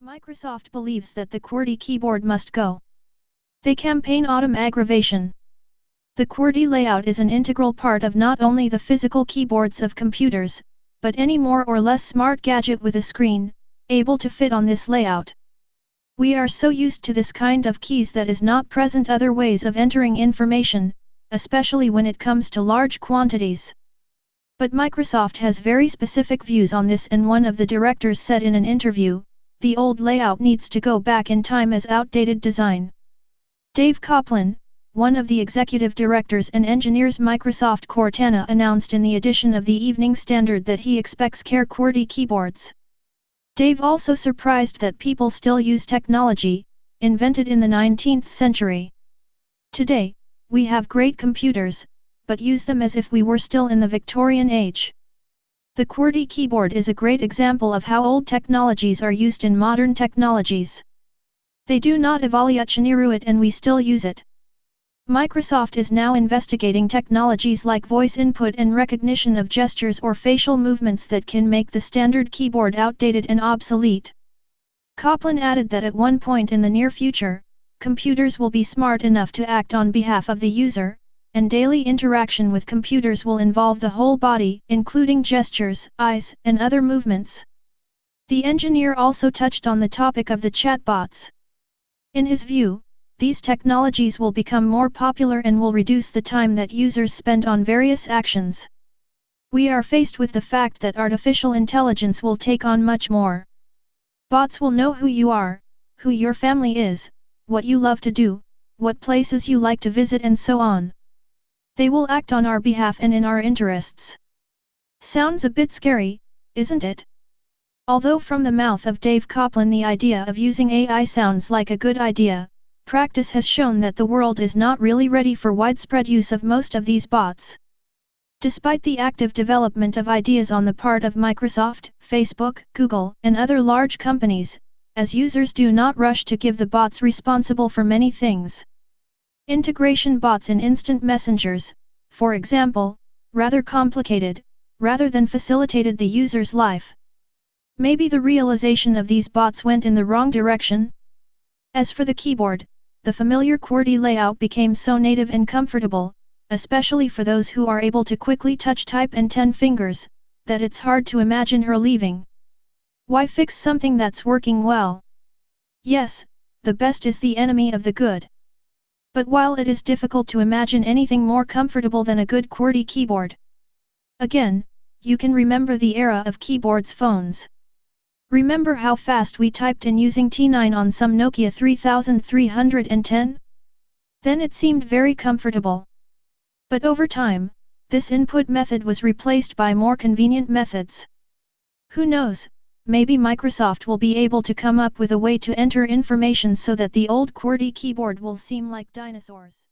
Microsoft believes that the Qwerty keyboard must go. They campaign autumn aggravation. The Qwerty layout is an integral part of not only the physical keyboards of computers, but any more or less smart gadget with a screen, able to fit on this layout. We are so used to this kind of keys that is not present other ways of entering information, especially when it comes to large quantities. But Microsoft has very specific views on this, and one of the directors said in an interview, the old layout needs to go back in time as outdated design. Dave Coplin, one of the executive directors and engineers Microsoft Cortana, announced in the edition of the Evening Standard that he expects Qwerty keyboards. Dave also surprised that people still use technology, invented in the 19th century. Today, we have great computers, but use them as if we were still in the Victorian age. The Qwerty keyboard is a great example of how old technologies are used in modern technologies. They do not evolyutsioniruet and we still use it. Microsoft is now investigating technologies like voice input and recognition of gestures or facial movements that can make the standard keyboard outdated and obsolete. Coplin added that at one point in the near future, computers will be smart enough to act on behalf of the user, and daily interaction with computers will involve the whole body, including gestures, eyes, and other movements. The engineer also touched on the topic of the chatbots. In his view, these technologies will become more popular and will reduce the time that users spend on various actions. We are faced with the fact that artificial intelligence will take on much more. Bots will know who you are, who your family is, what you love to do, what places you like to visit, and so on. They will act on our behalf and in our interests. Sounds a bit scary, isn't it? Although from the mouth of Dave Coplin the idea of using AI sounds like a good idea, practice has shown that the world is not really ready for widespread use of most of these bots. Despite the active development of ideas on the part of Microsoft, Facebook, Google, and other large companies, as users do not rush to give the bots responsible for many things. Integration bots in instant messengers, for example, rather complicated, rather than facilitated the user's life. Maybe the realization of these bots went in the wrong direction? As for the keyboard, the familiar Qwerty layout became so native and comfortable, especially for those who are able to quickly touch type and 10 fingers, that it's hard to imagine her leaving. Why fix something that's working well? Yes, the best is the enemy of the good. But while it is difficult to imagine anything more comfortable than a good Qwerty keyboard. Again, you can remember the era of keyboards phones. Remember how fast we typed in using T9 on some Nokia 3310? Then it seemed very comfortable. But over time, this input method was replaced by more convenient methods. Who knows, maybe Microsoft will be able to come up with a way to enter information so that the old Qwerty keyboard will seem like dinosaurs.